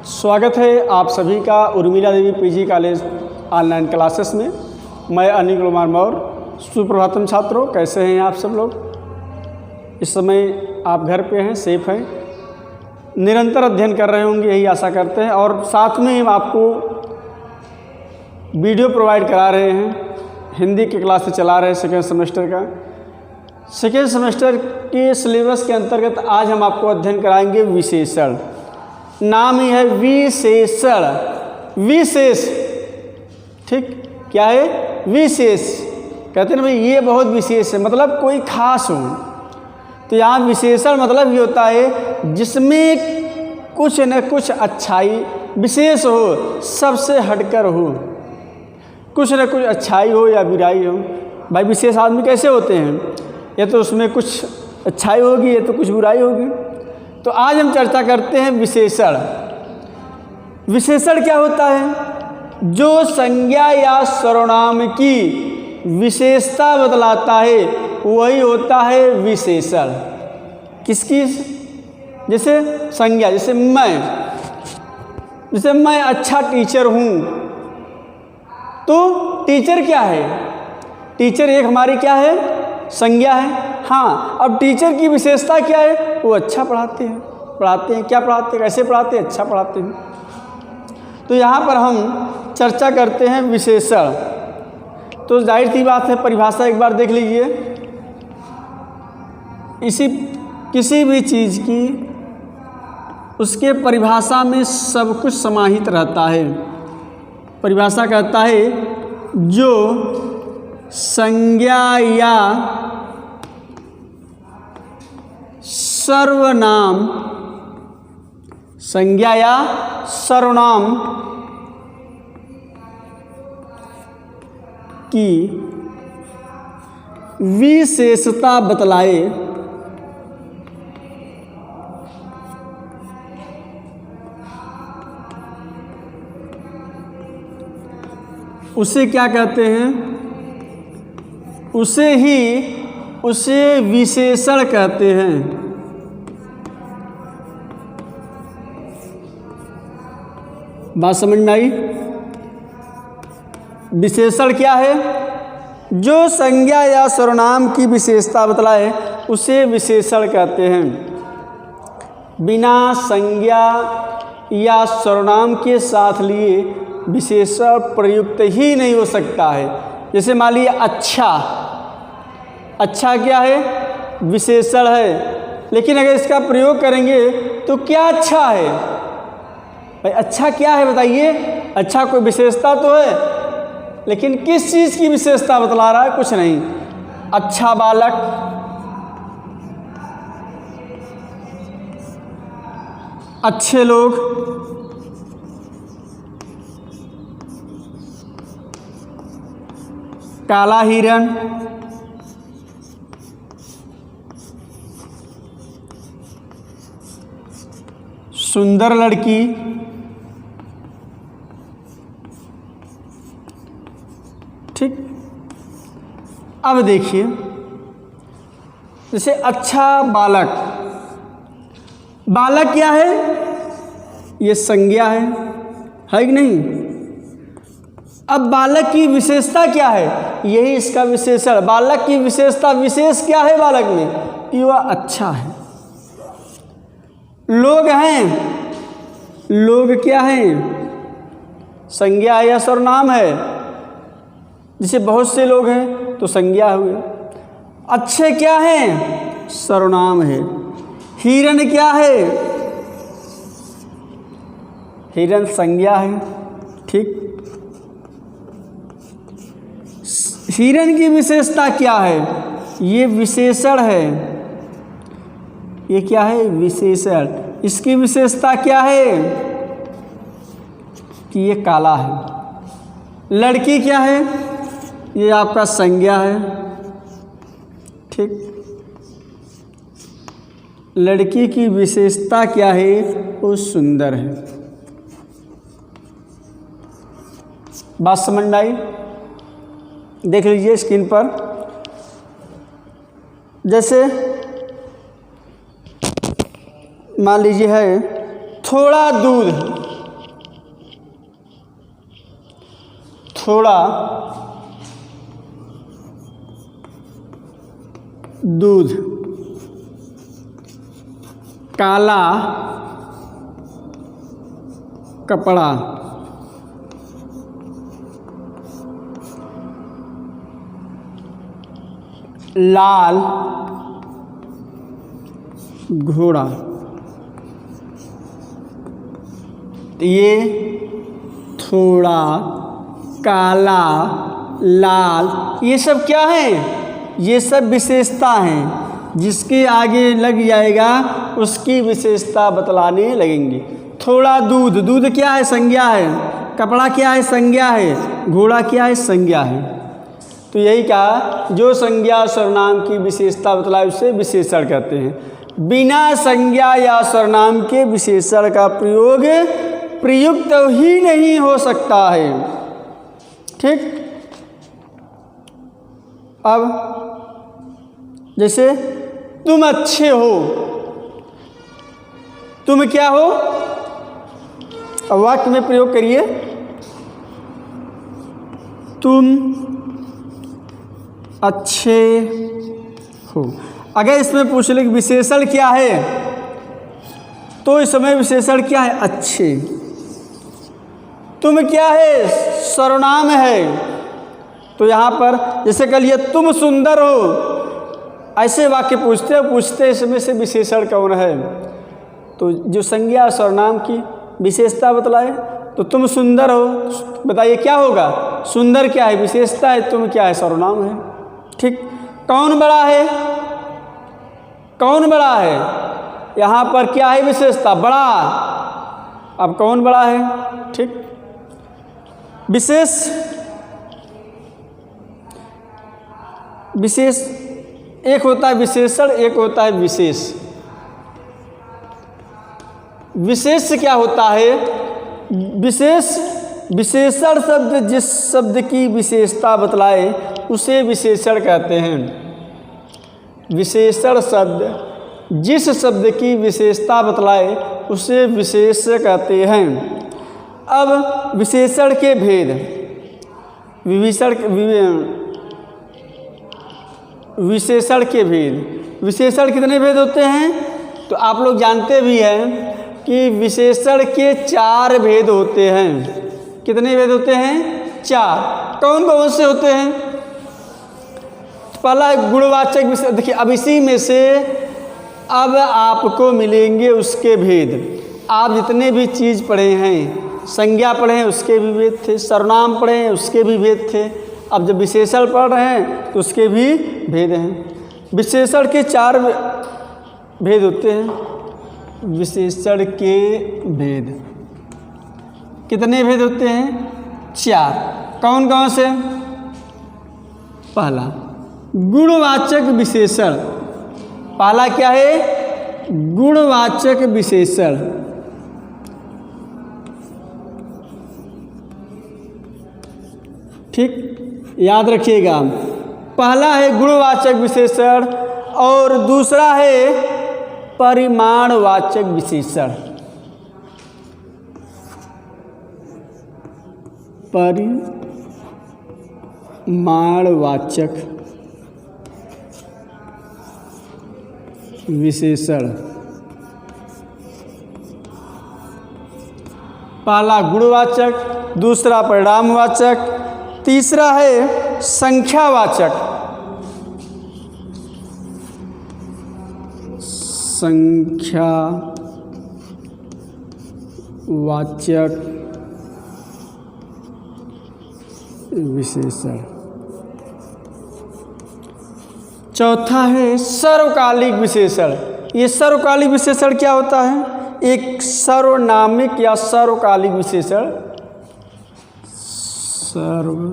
स्वागत है आप सभी का Urmila Devi PG college online classes में। मैं अनिल कुमार मौर्य। सुप्रभातम छात्रों, कैसे हैं आप सब लोग? इस समय आप घर पे हैं, सेफ हैं, निरंतर अध्ययन कर रहे होंगे, यही आशा करते हैं। और साथ में हम आपको वीडियो प्रोवाइड करा रहे हैं, हिंदी की क्लास चला रहे हैं सेकेंड सेमेस्टर का। सेकेंड सेमेस्टर के सिलेबस के अंतर्गत आज हम आपको अध्ययन कराएंगे विशेषण। नाम ही है विशेषण, विशेष। ठीक, क्या है? विशेष। कहते हैं ना भाई ये बहुत विशेष है, मतलब कोई खास हो। तो यहाँ विशेषण मतलब ये होता है जिसमें कुछ न कुछ अच्छाई विशेष हो, सबसे हटकर हो, कुछ न कुछ अच्छाई हो या बुराई हो। भाई विशेष आदमी कैसे होते हैं? या तो उसमें कुछ अच्छाई होगी या तो कुछ बुराई होगी। तो आज हम चर्चा करते हैं विशेषण। विशेषण क्या होता है? जो संज्ञा या सर्वनाम की विशेषता बतलाता है वही होता है विशेषण। किसकी? जैसे संज्ञा, जैसे मैं अच्छा टीचर हूँ, तो टीचर क्या है? टीचर एक हमारी क्या है? संज्ञा है। हाँ, अब टीचर की विशेषता क्या है? वो अच्छा पढ़ाते हैं। क्या पढ़ाते हैं? कैसे पढ़ाते हैं? अच्छा पढ़ाते हैं। तो यहाँ पर हम चर्चा करते हैं विशेषण। तो जाहिर सी बात है, परिभाषा एक बार देख लीजिए। किसी भी चीज़ की उसके परिभाषा में सब कुछ समाहित रहता है। परिभाषा कहता है जो संज्ञा या सर्वनाम, संज्ञा या सर्वनाम की विशेषता बतलाए उसे क्या कहते हैं? उसे विशेषण कहते हैं। बात समझ में आई? विशेषण क्या है? जो संज्ञा या सर्वनाम की विशेषता बतलाए उसे विशेषण कहते हैं। बिना संज्ञा या सर्वनाम के साथ लिए विशेषण प्रयुक्त ही नहीं हो सकता है। जैसे मान लीजिए अच्छा, अच्छा क्या है? विशेषण है। लेकिन अगर इसका प्रयोग करेंगे तो क्या अच्छा है? भाई अच्छा क्या है बताइए? अच्छा कोई विशेषता तो है, लेकिन किस चीज़ की विशेषता बतला रहा है? कुछ नहीं। अच्छा बालक, अच्छे लोग, काला हिरण, सुंदर लड़की, ठीक। अब देखिए, जैसे अच्छा बालक, बालक क्या है? ये संज्ञा है कि नहीं? अब बालक की विशेषता क्या है? यही इसका विशेषण। बालक की विशेषता, विशेष क्या है बालक में? कि वह अच्छा है। लोग हैं, लोग क्या हैं? संज्ञा है या सर्वनाम है? जैसे बहुत से लोग हैं तो संज्ञा हुए। अच्छे क्या हैं? सर्वनाम है। हिरण क्या है? हिरण संज्ञा है। ठीक। हिरण की विशेषता क्या है? ये विशेषण है। ये क्या है? विशेषण। इसकी विशेषता क्या है? कि ये काला है। लड़की क्या है? ये आपका संज्ञा है। ठीक। लड़की की विशेषता क्या है? वो सुंदर है। बात समझ में आई? देख लीजिए स्क्रीन पर। जैसे मान लीजिए है थोड़ा दूध, थोड़ा दूध, काला कपड़ा, लाल घोड़ा। ये थोड़ा, काला, लाल, ये सब क्या है? ये सब विशेषता हैं। जिसके आगे लग जाएगा उसकी विशेषता बतलाने लगेंगे। थोड़ा दूध, दूध क्या है? संज्ञा है। कपड़ा क्या है? संज्ञा है। घोड़ा क्या है? संज्ञा है। तो यही कहा, जो संज्ञा सर्वनाम की विशेषता बतलाए उसे विशेषण कहते हैं। बिना संज्ञा या सर्वनाम के विशेषण का प्रयोग प्रयुक्त ही नहीं हो सकता है। ठीक। अब जैसे तुम अच्छे हो, तुम क्या हो? अब वाक्य में प्रयोग करिए, तुम अच्छे हो। अगर इसमें पूछ ले कि विशेषण क्या है, तो इस समय विशेषण क्या है? अच्छे। तुम क्या है? सर्वनाम है। तो यहाँ पर जैसे कह लिया तुम सुंदर हो, ऐसे वाक्य पूछते इसमें से विशेषण कौन है? तो जो संज्ञा सर्वनाम की विशेषता बतलाए, तो तुम सुंदर हो, बताइए क्या होगा? सुंदर क्या है? विशेषता है। तुम क्या है? सर्वनाम है। ठीक। कौन बड़ा है? कौन बड़ा है? यहाँ पर क्या है? विशेषता, बड़ा। अब कौन बड़ा है? ठीक। विशेष एक होता है विशेषण, एक होता है विशेष। विशेष क्या होता है? विशेषण शब्द जिस शब्द की विशेषता बतलाए उसे विशेषण कहते हैं। विशेषण शब्द जिस शब्द की विशेषता बतलाए उसे विशेष कहते हैं। अब विशेषण के भेद, विशेषण के भेद, विशेषण कितने भेद होते हैं? तो आप लोग जानते भी हैं कि विशेषण के 4 भेद होते हैं। कितने भेद होते हैं? 4। कौन कौन से होते हैं? पहला गुणवाचक विशेषण। देखिए, अब इसी में से अब आपको मिलेंगे उसके भेद। आप जितने भी चीज़ पढ़े हैं, संज्ञा पढ़े हैं उसके भी भेद थे, सर्वनाम पढ़े हैं उसके भी भेद थे। अब जब विशेषण पढ़ रहे हैं तो उसके भी भेद हैं। विशेषण के 4 भेद होते हैं। विशेषण के भेद कितने भेद होते हैं? 4। कौन कौन से? पहला गुणवाचक विशेषण। पहला क्या है? गुणवाचक विशेषण। ठीक, याद रखिएगा। पहला है गुणवाचक विशेषण और दूसरा है परिमाणवाचक विशेषण। परिमाणवाचक विशेषण। पहला गुणवाचक, दूसरा परिणामवाचक, तीसरा है संख्यावाचक। संख्यावाचक विशेषण। चौथा है सर्वकालिक विशेषण। ये सर्वकालिक विशेषण क्या होता है? एक सर्वनामिक या सर्वकालिक विशेषण। सर्वनामिक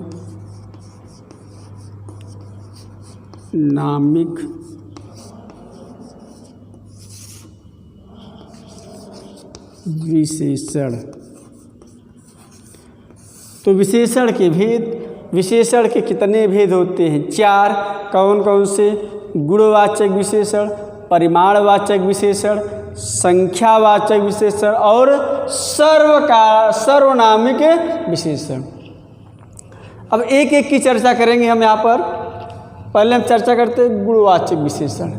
विशेषण। तो विशेषण के भेद, विशेषण के कितने भेद होते हैं? 4। कौन कौन से? गुणवाचक विशेषण, परिमाणवाचक विशेषण, संख्यावाचक विशेषण और सर्वनामिक विशेषण। अब एक एक की चर्चा करेंगे हम यहाँ पर। पहले हम चर्चा करते हैं गुणवाचक विशेषण।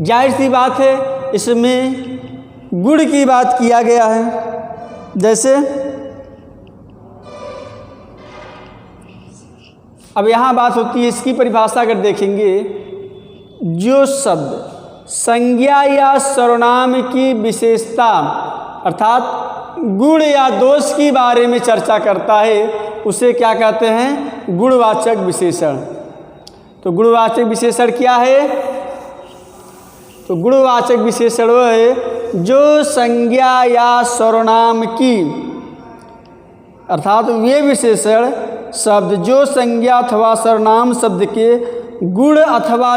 जाहिर सी बात है इसमें गुण की बात किया गया है। जैसे अब यहाँ बात होती है, इसकी परिभाषा अगर देखेंगे, जो शब्द संज्ञा या सर्वनाम की विशेषता अर्थात गुण या दोष के बारे में चर्चा करता है उसे क्या कहते हैं? गुणवाचक विशेषण। तो गुणवाचक विशेषण क्या है? तो गुणवाचक विशेषण वह है जो संज्ञा या सर्वनाम की अर्थात वे विशेषण शब्द जो संज्ञा अथवा सर्वनाम शब्द के गुण अथवा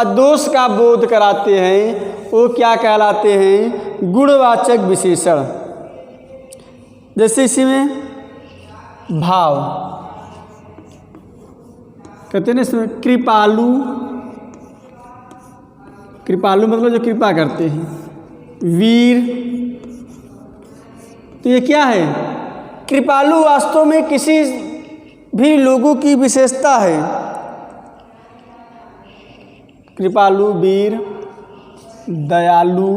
दोष का बोध कराते हैं, वो क्या कहलाते हैं? गुणवाचक विशेषण। जैसे इसी में भाव कहते हैं ना, इसमें कृपालु, कृपालु मतलब जो कृपा करते हैं। वीर, तो ये क्या है? कृपालु वास्तव में किसी भी लोगों की विशेषता है। कृपालु, वीर, दयालु,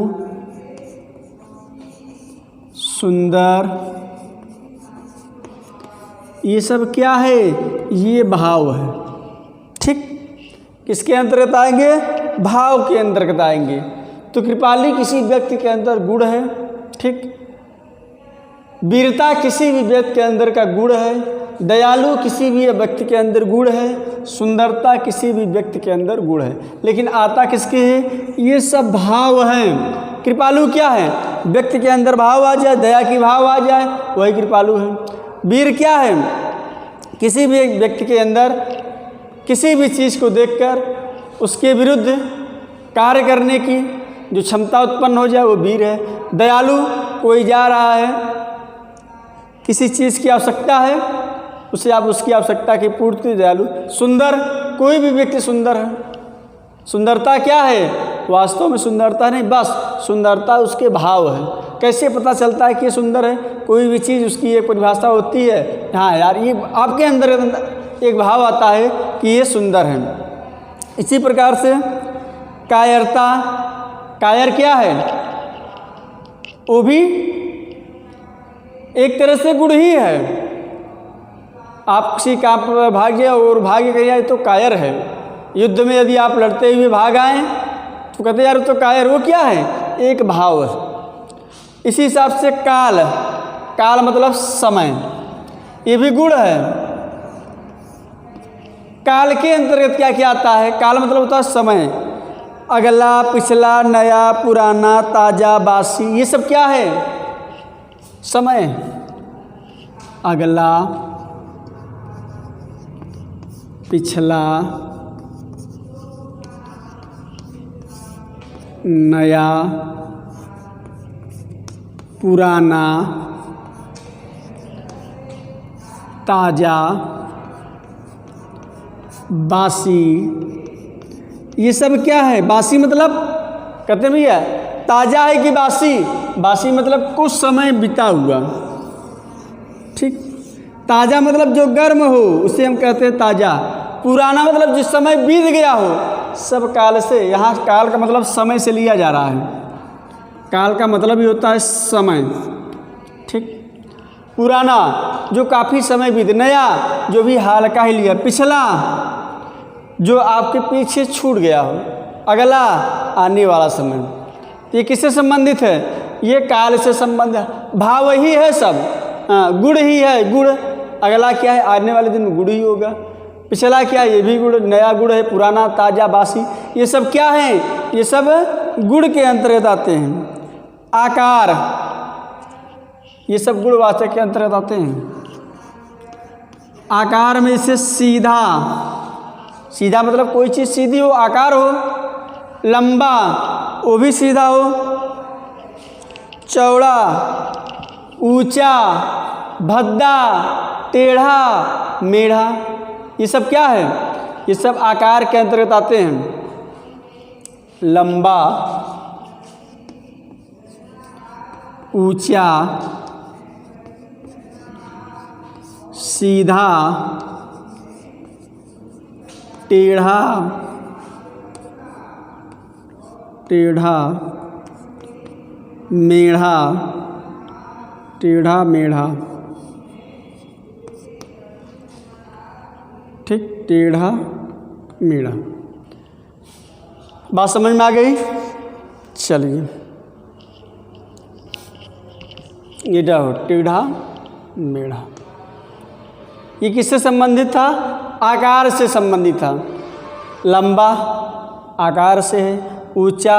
सुंदर, ये सब क्या है? ये भाव है। ठीक, किसके अंतर्गत आएंगे? भाव के अंतर्गत आएंगे। तो कृपाली किसी व्यक्ति के अंदर गुण है। ठीक, वीरता किसी भी व्यक्ति के अंदर का गुण है। दयालु किसी भी व्यक्ति के अंदर गुण है। सुंदरता किसी भी व्यक्ति के अंदर गुण है। लेकिन आता किसके है? ये सब भाव हैं। कृपालु क्या है? व्यक्ति के अंदर भाव आ जाए, दया की भाव आ जाए, वही कृपालु है। वीर क्या है? किसी भी एक व्यक्ति के अंदर किसी भी चीज़ को देखकर उसके विरुद्ध कार्य करने की जो क्षमता उत्पन्न हो जाए, वो वीर है। दयालु, कोई जा रहा है, किसी चीज़ की आवश्यकता है, उसे आप उसकी आवश्यकता की पूर्ति, दयालु। सुंदर, कोई भी व्यक्ति सुंदर है। सुंदरता क्या है? वास्तव में सुंदरता नहीं, बस सुंदरता उसके भाव है। कैसे पता चलता है कि ये सुंदर है? कोई भी चीज़ उसकी एक परिभाषा होती है, हाँ यार ये आपके अंदर एक भाव आता है कि ये सुंदर है। इसी प्रकार से कायरता, कायर क्या है? वो भी एक तरह से गुण ही है। आप किसी काम पर भाग्य और भाग्य कहीं आए तो कायर है। युद्ध में यदि आप लड़ते हुए भाग आए तो कहते यार तो कायर, वो क्या है? एक भाव है। इसी हिसाब से काल, काल मतलब समय, ये भी गुण है। काल के अंतर्गत क्या क्या आता है? काल मतलब होता है समय। अगला, पिछला, नया, पुराना, ताजा, बासी, ये सब क्या है? समय। अगला, पिछला, नया, पुराना, ताजा, बासी, ये सब क्या है? बासी मतलब कहते भैया ताज़ा है कि बासी? बासी मतलब कुछ समय बीता हुआ। ठीक, ताज़ा मतलब जो गर्म हो उसे हम कहते हैं ताज़ा। पुराना मतलब जिस समय बीत गया हो। सब काल से, यहाँ काल का मतलब समय से लिया जा रहा है। काल का मतलब ही होता है समय। ठीक, पुराना जो काफ़ी समय बीत, नया जो भी हाल का ही लिया, पिछला जो आपके पीछे छूट गया हो, अगला आने वाला समय। ये किससे संबंधित है? ये काल से संबंधित, भाव ही है सब, गुण ही है। गुण, अगला क्या है? आने वाले दिन में गुण ही होगा। पिछला क्या है? ये भी गुण, नया गुण है। पुराना, ताज़ा, बासी, ये सब क्या है? ये सब गुण के अंतर्गत आते हैं। आकार, ये सब गुणवाचक के अंतर्गत आते हैं। आकार में से सीधा, सीधा मतलब कोई चीज़ सीधी हो, आकार हो। लंबा, वो भी सीधा हो। चौड़ा, ऊंचा, भद्दा, टेढ़ा, मेढ़ा, ये सब क्या है? ये सब आकार के अंतर्गत आते हैं। लंबा, ऊंचा, सीधा, टेढ़ा, टेढ़ा, मेढ़ा, टेढ़ा मेढ़ा, ठीक, टेढ़ा मेढ़ा। बात समझ में आ गई? चलिए, ये रहो टेढ़ा मेढ़ा। ये किससे संबंधित था? आकार से संबंधित था। लंबा आकार से है, ऊंचा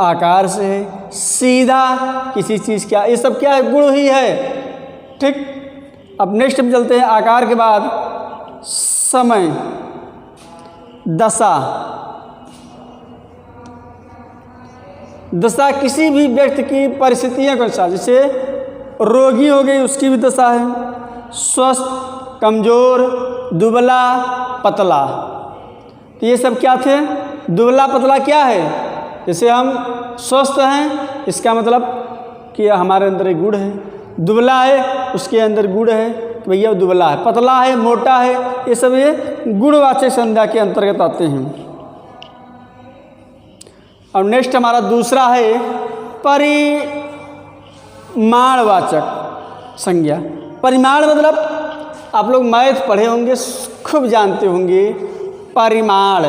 आकार से है, सीधा किसी चीज़ क्या, ये सब क्या है? गुण ही है। ठीक, अब नेक्स्ट हम चलते हैं। आकार के बाद समय, दशा। दशा किसी भी व्यक्ति की परिस्थितियों के अनुसार, जैसे रोगी हो गई उसकी भी दशा है, स्वस्थ, कमज़ोर, दुबला, पतला। तो ये सब क्या थे? दुबला पतला क्या है? जैसे हम स्वस्थ हैं, इसका मतलब कि हमारे अंदर एक गुण है। दुबला है, उसके अंदर गुण है कि भैया दुबला है। पतला है, मोटा है, ये सब ये गुणवाचक संज्ञा के अंतर्गत आते हैं। और नेक्स्ट हमारा दूसरा है परिमाणवाचक संज्ञा। परिमाण मतलब आप लोग मैथ पढ़े होंगे, खूब जानते होंगे। परिमाण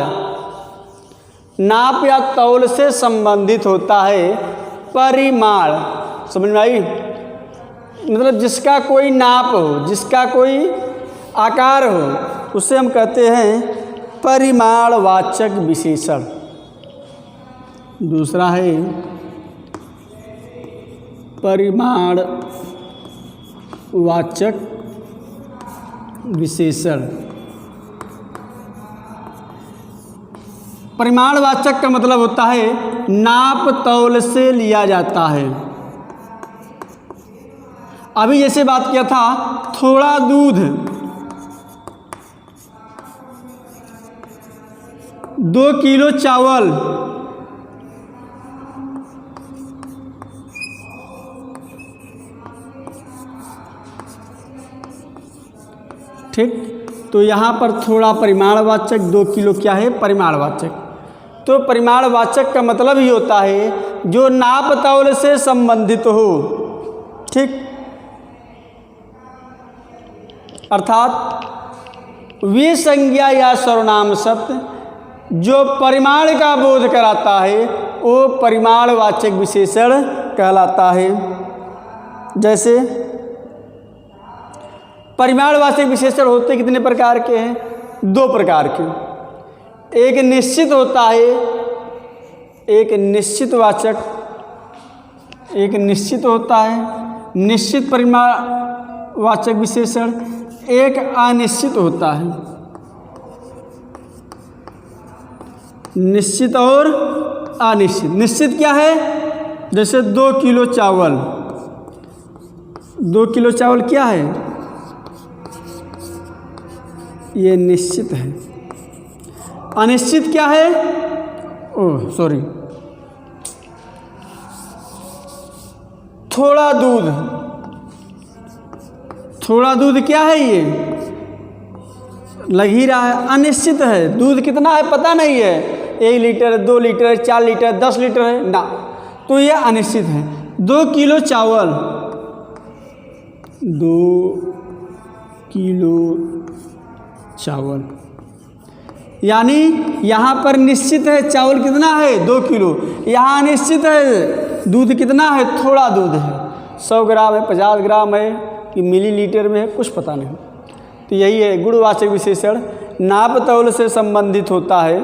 नाप या तौल से संबंधित होता है। परिमाण समझ में आई? मतलब जिसका कोई नाप हो, जिसका कोई आकार हो, उसे हम कहते हैं परिमाणवाचक विशेषण। दूसरा है परिमाणवाचक विशेषण। परिमाणवाचक का मतलब होता है नाप तौल से लिया जाता है। अभी जैसे बात किया था, थोड़ा दूध 2 किलो चावल, ठीक। तो यहाँ पर थोड़ा परिमाणवाचक, 2 किलो क्या है? परिमाणवाचक। तो परिमाणवाचक का मतलब ही होता है जो नाप तौल से संबंधित हो। ठीक, अर्थात वे संज्ञा या सर्वनाम शब्द जो परिमाण का बोध कराता है वो परिमाणवाचक विशेषण कहलाता है। जैसे परिमाणवाचक विशेषण होते कितने प्रकार के हैं? 2 प्रकार के। एक निश्चित होता है, एक निश्चितवाचक, एक निश्चित होता है निश्चित परिमाणवाचक विशेषण, एक अनिश्चित होता है। निश्चित और अनिश्चित। निश्चित क्या है? जैसे 2 किलो चावल, 2 किलो चावल क्या है? ये निश्चित है। अनिश्चित क्या है? ओह सॉरी, थोड़ा दूध। थोड़ा दूध क्या है? ये लग ही रहा है, अनिश्चित है। दूध कितना है पता नहीं है, 1 लीटर, 2 लीटर, 4 लीटर, 10 लीटर है ना, तो ये अनिश्चित है। 2 किलो चावल, 2 किलो चावल, यानी यहाँ पर निश्चित है चावल कितना है? 2 किलो। यहाँ अनिश्चित है दूध कितना है? थोड़ा दूध है, 100 ग्राम है, 50 ग्राम है कि मिलीलीटर में है, कुछ पता नहीं। तो यही है गुणवाचक विशेषण, नाप तौल से संबंधित होता है।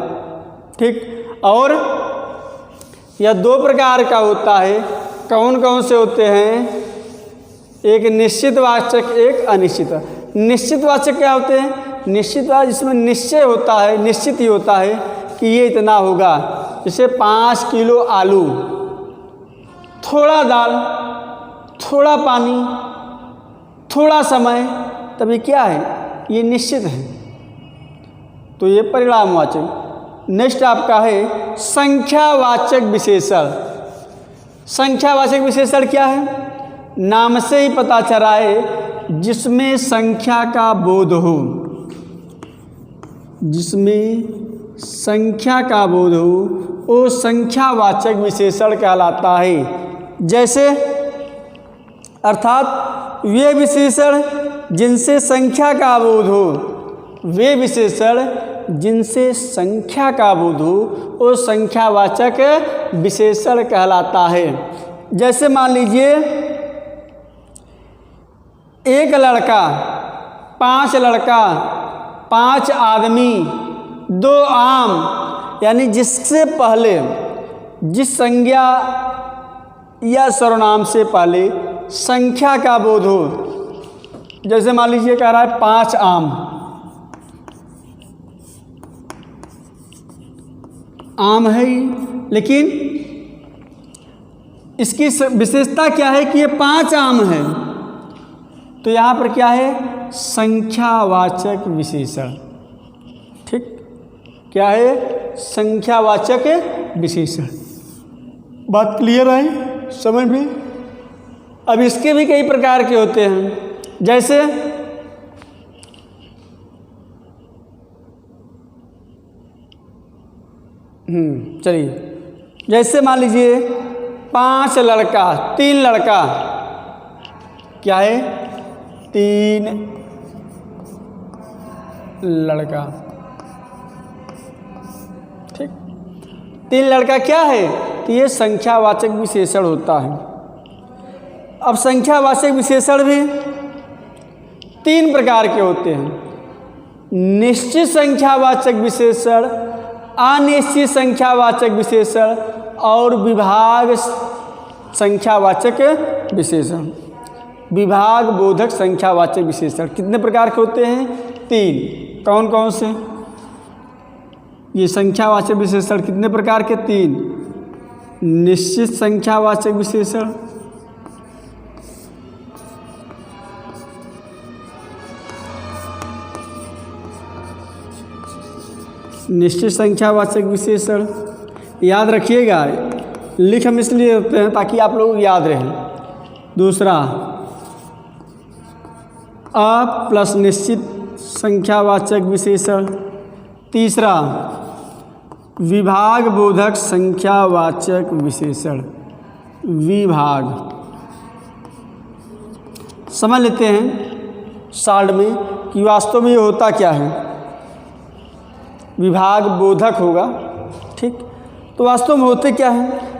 ठीक, और यह 2 प्रकार का होता है। कौन कौन से होते हैं? एक निश्चितवाचक, एक अनिश्चित। निश्चितवाचक क्या होते हैं? निश्चितवाचक जिसमें निश्चय होता है, निश्चित ही होता है कि ये इतना होगा। जैसे 5 किलो आलू, थोड़ा दाल, थोड़ा पानी, थोड़ा समय, तभी क्या है? ये निश्चित है। तो ये परिणामवाचक। नेक्स्ट आपका है संख्यावाचक विशेषण। संख्यावाचक विशेषण क्या है? नाम से ही पता चल रहा है जिसमें संख्या का बोध हो, जिसमें संख्या का बोध हो वो संख्यावाचक विशेषण कहलाता है। जैसे अर्थात वे विशेषण जिनसे संख्या का बोध हो, वे विशेषण जिनसे संख्या का बोध हो वो संख्यावाचक विशेषण कहलाता है। जैसे मान लीजिए एक लड़का, 5 लड़का, 5 आदमी, 2 आम, यानी जिससे पहले जिस संज्ञा या सर्वनाम से पहले संख्या का बोध हो। जैसे मान लीजिए कह रहा है 5 आम, आम है ही, लेकिन इसकी विशेषता क्या है कि ये 5 आम है, तो यहाँ पर क्या है, संख्यावाचक विशेषण। ठीक, क्या है, संख्यावाचक विशेषण। बात क्लियर है, समझ में? अब इसके भी कई प्रकार के होते हैं। जैसे चलिए, जैसे मान लीजिए 5 लड़का, 3 लड़का, क्या है, 3 लड़का। ठीक, 3 लड़का क्या है, तो ये संख्यावाचक विशेषण होता है। अब संख्यावाचक विशेषण भी 3 प्रकार के होते हैं। निश्चित संख्यावाचक विशेषण, अनिश्चित संख्यावाचक विशेषण और विभाग संख्यावाचक विशेषण। विभाग बोधक संख्यावाचक विशेषण कितने प्रकार के होते हैं? 3। कौन कौन से? ये संख्यावाचक विशेषण कितने प्रकार के? 3। निश्चित संख्यावाचक विशेषण, निश्चित संख्यावाचक विशेषण याद रखिएगा, लिख हम इसलिए होते हैं ताकि आप लोग याद रहें। दूसरा अ प्लस निश्चित संख्यावाचक विशेषण। तीसरा विभाग बोधक संख्यावाचक विशेषण। विभाग समझ लेते हैं शॉर्ट में कि वास्तव में ये होता क्या है। विभाग बोधक होगा, ठीक, तो वास्तव में होते क्या है?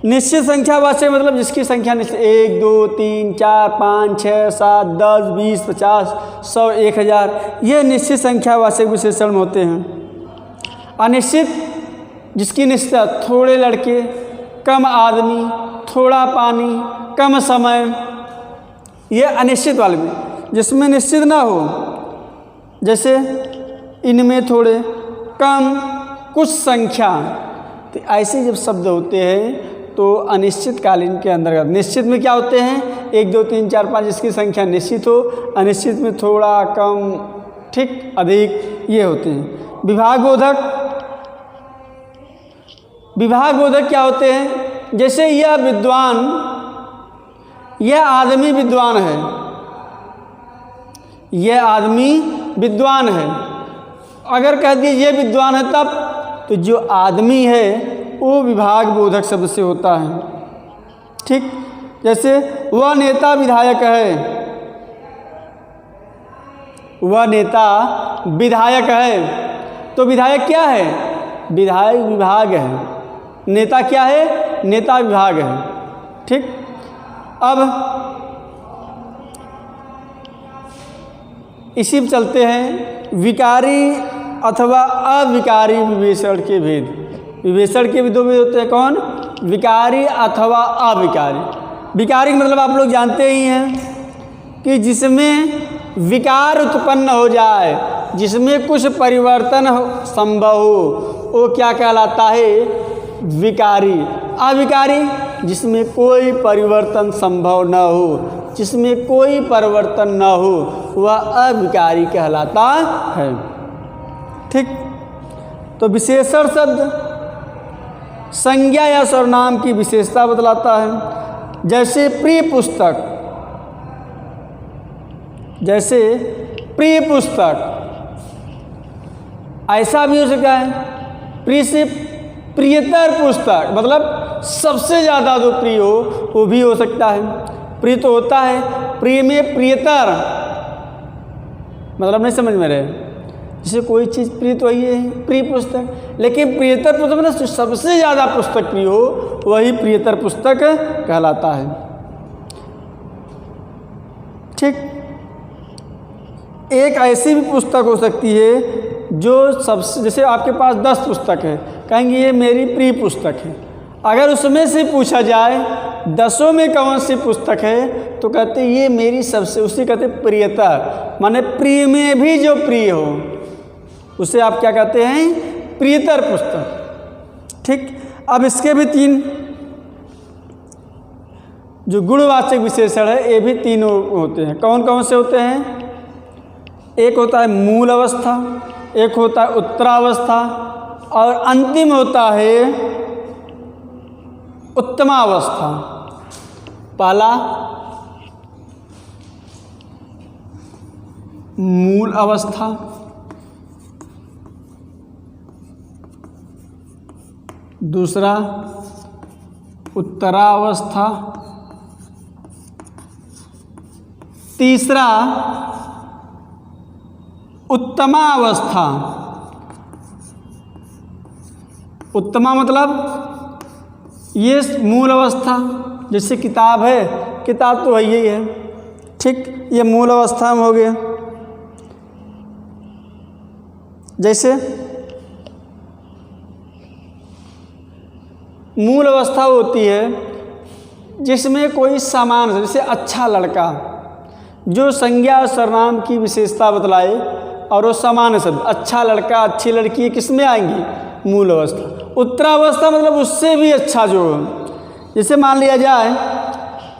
निश्चित संख्यावाचक मतलब जिसकी संख्या निश्चित 1 2 3 4 5 6 7 10 20 50 100 1000, ये निश्चित संख्यावाचक विशेषण में होते हैं। अनिश्चित जिसकी निश्चित थोड़े लड़के, कम आदमी, थोड़ा पानी, कम समय, ये अनिश्चित वाले में। जिसमें निश्चित ना हो, जैसे इनमें थोड़े, कम, कुछ संख्या, तो ऐसे जब शब्द होते हैं तो अनिश्चित कालीन के अंतर्गत। निश्चित में क्या होते हैं? 1 2 3 4 5 जिसकी संख्या निश्चित हो। अनिश्चित में थोड़ा, कम, ठीक, अधिक, ये होते हैं। विभाग बोधक, विभाग बोधक क्या होते हैं? जैसे यह विद्वान, यह आदमी विद्वान है, यह आदमी विद्वान है। अगर कह दिए ये विद्वान है तब, तो जो आदमी है वो विभाग बोधक शब्द से होता है। ठीक, जैसे वह नेता विधायक है, वह नेता विधायक है, तो विधायक क्या है? विधायक विभाग है। नेता क्या है? नेता विभाग है। ठीक, अब इसी पे चलते हैं विकारी अथवा अविकारी विशेषण के भेद। विशेषण के भी 2 भेद होते हैं। कौन? विकारी अथवा अविकारी। विकारी मतलब आप लोग जानते ही हैं कि जिसमें विकार उत्पन्न हो जाए, जिसमें कुछ परिवर्तन संभव हो, वो क्या कहलाता है? विकारी। अविकारी जिसमें कोई परिवर्तन संभव न हो, जिसमें कोई परिवर्तन न हो, वह अविकारी कहलाता है। ठीक, तो विशेषण शब्द संज्ञा या सर्वनाम की विशेषता बतलाता है। जैसे प्रिय पुस्तक, जैसे प्रिय पुस्तक, ऐसा भी हो सकता है। प्रिय से प्रियतर पुस्तक, मतलब सबसे ज़्यादा जो प्रिय हो वो भी हो सकता है। प्रिय तो होता है, प्रिय में प्रियतर, मतलब नहीं समझ में रहे। जैसे कोई चीज़ प्रिय तो वही है प्रिय पुस्तक, लेकिन प्रियतर पुस्तक मतलब सबसे ज़्यादा पुस्तक प्रिय हो वही प्रियतर पुस्तक कहलाता है। ठीक, एक ऐसी भी पुस्तक हो सकती है जो सबसे, जैसे आपके पास 10 पुस्तक है, कहेंगे ये मेरी प्रिय पुस्तक है। अगर उसमें से पूछा जाए 10 में कौन सी पुस्तक है, तो कहते ये मेरी सबसे, उसे कहते प्रियतर, माने प्रिय में भी जो प्रिय हो उसे आप क्या कहते हैं, प्रियतर पुस्तक। ठीक, अब इसके भी 3 जो गुणवाचक विशेषण है, ये भी 3 होते हैं। कौन कौन से होते हैं? एक होता है मूल अवस्था, एक होता है उत्तरावस्था, और अंतिम होता है उत्तमावस्था। पहला मूल अवस्था, दूसरा उत्तरावस्था, तीसरा उत्तमावस्था। उत्तमा मतलब ये मूल अवस्था, जैसे किताब है, किताब तो यही है। ठीक, ये मूल अवस्था में हो गया। जैसे मूल अवस्था होती है जिसमें कोई सामान, जैसे अच्छा लड़का, जो संज्ञा और सर्वनाम की विशेषता बतलाए, और वो सामान्य शब्द अच्छा लड़का, अच्छी लड़की किस में आएंगी? मूल अवस्था। उत्तरावस्था मतलब उससे भी अच्छा जो हो, जैसे मान लिया जाए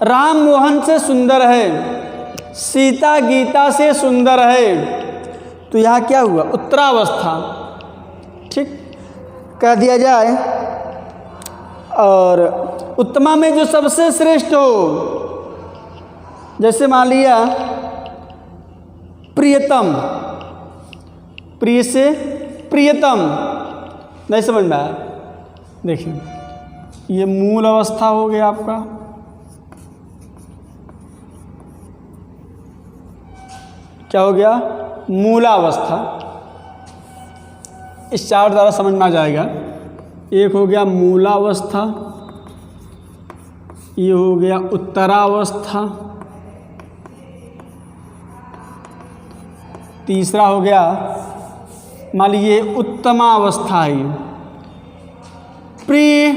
राम मोहन से सुंदर है, सीता गीता से सुंदर है, तो यहाँ क्या हुआ? उत्तरावस्था। ठीक, कह दिया जाए। और उत्तमा में जो सबसे श्रेष्ठ हो, जैसे मान लिया प्रियतम, प्रिय से प्रियतम, नहीं समझ में आया? देखिए ये मूल अवस्था हो गया आपका। क्या हो गया? मूलावस्था। इस चार्ट द्वारा समझ में आ जाएगा। एक हो गया मूलावस्था, ये हो गया उत्तरावस्था, तीसरा हो गया मान लीजिए उत्तमावस्था है। प्रिय,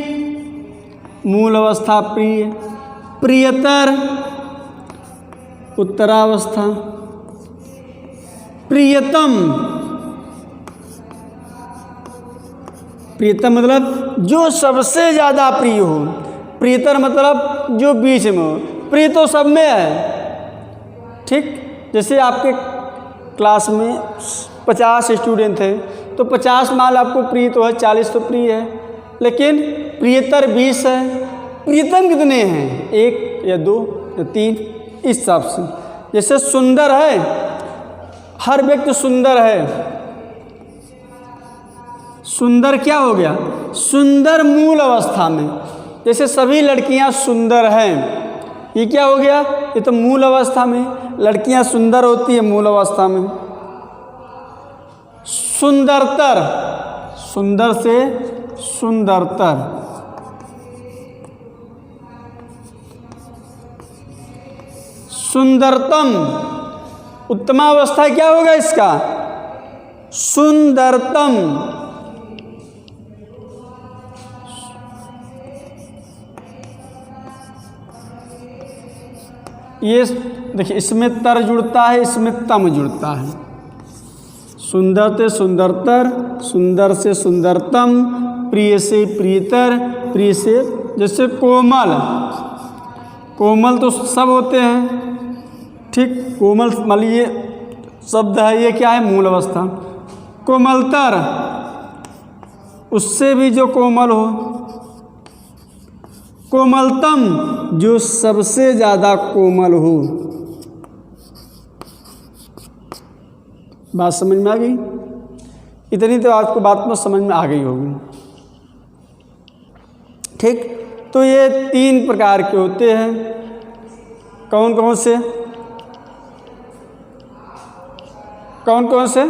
मूल अवस्था प्रिय, प्रियतर उत्तरावस्था, प्रियतम, प्रियतम मतलब जो सबसे ज़्यादा प्रिय हो, प्रियतर मतलब जो बीच में हो। प्रिय तो सब में है। ठीक, जैसे आपके क्लास में 50 स्टूडेंट थे तो 50 माल आपको प्रिय तो है, 40 तो प्रिय है, लेकिन प्रियतर 20 है। प्रियतम कितने हैं? 1 या 2 या 3, इस हिसाब से। जैसे सुंदर है, हर व्यक्ति सुंदर है। सुंदर क्या हो गया? सुंदर मूल अवस्था में, जैसे सभी लड़कियां सुंदर हैं, ये क्या हो गया? ये तो मूल अवस्था में, लड़कियां सुंदर होती है मूल अवस्था में। सुंदरतर, सुंदर से सुंदरतर, सुंदरतम, उत्तमावस्था क्या होगा इसका? सुंदरतम। ये देखिए, इसमें तर जुड़ता है, इसमें तम जुड़ता है। सुंदर से सुंदरतर, सुंदर से सुंदरतम, प्रिय से प्रियतर, प्रिय से, जैसे कोमल, कोमल तो सब होते हैं। ठीक, कोमल मान लीजिए शब्द है, ये क्या है? मूल अवस्था। कोमलतर, उससे भी जो कोमल हो। कोमलतम, जो सबसे ज़्यादा कोमल हो। बात समझ में आ गई? इतनी तो आपको बात में समझ में आ गई होगी। ठीक, तो ये 3 प्रकार के होते हैं। कौन कौन से? कौन कौन से?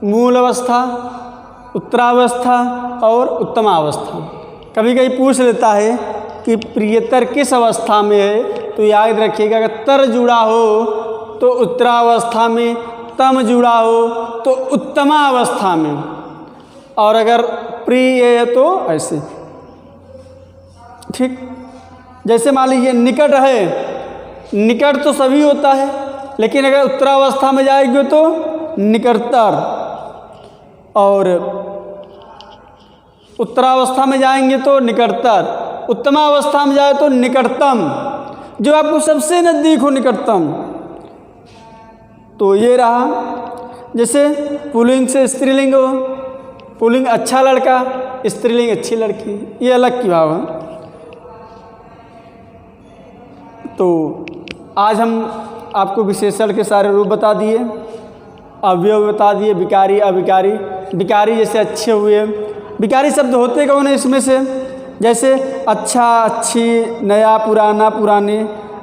मूल अवस्था, उत्तरावस्था और उत्तमावस्था। कभी कभी पूछ लेता है कि प्रियतर किस अवस्था में है, तो याद रखिएगा अगर तर जुड़ा हो तो उत्तरावस्था में, तम जुड़ा हो तो उत्तमावस्था में, और अगर प्रिय है तो ऐसे। ठीक, जैसे मान लीजिए निकट है, निकट तो सभी होता है, लेकिन अगर उत्तरावस्था में जाएंगे तो निकटतर, और उत्तरावस्था में जाएंगे तो निकटतर, उत्तमावस्था में जाए तो निकटतम, जो आपको सबसे नज़दीक हो निकटतम। तो ये रहा। जैसे पुल्लिंग से स्त्रीलिंग हो, पुल्लिंग अच्छा लड़का, स्त्रीलिंग अच्छी लड़की, ये अलग की भाव है। तो आज हम आपको विशेषण के सारे रूप बता दिए, अवयव बता दिए, विकारी अविकारी। विकारी जैसे अच्छे हुए, विकारी शब्द होते कौन है इसमें से? जैसे अच्छा, अच्छी, नया, पुराना, पुराने।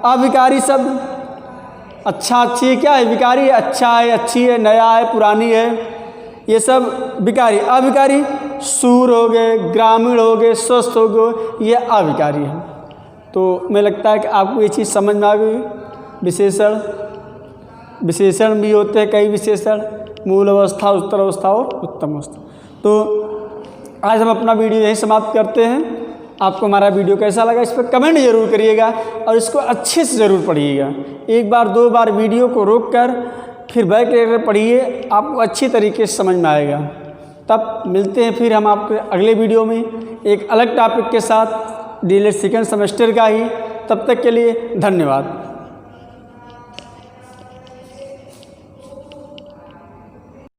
अविकारी शब्द अच्छा, अच्छी क्या है? विकारी। अच्छा है, अच्छी है, नया है, पुरानी है, ये सब विकारी। अविकारी शूर हो गए, ग्रामीण हो गए, स्वस्थ हो गए, ये अविकारी है। तो मुझे लगता है कि आपको ये चीज़ समझ में आ गई। विशेषण, विशेषण भी होते हैं कई विशेषण, मूल अवस्था, उत्तर अवस्था और उत्तम अवस्था। तो आज हम अपना वीडियो यहीं समाप्त करते हैं। आपको हमारा वीडियो कैसा लगा इस पर कमेंट जरूर करिएगा, और इसको अच्छे से ज़रूर पढ़िएगा। 1 बार 2 बार वीडियो को रोक कर फिर बैक लेकर पढ़िए, आपको अच्छी तरीके से समझ में आएगा। तब मिलते हैं फिर हम आपके अगले वीडियो में एक अलग टॉपिक के साथ, डीएलएड सेकेंड सेमेस्टर का ही। तब तक के लिए धन्यवाद।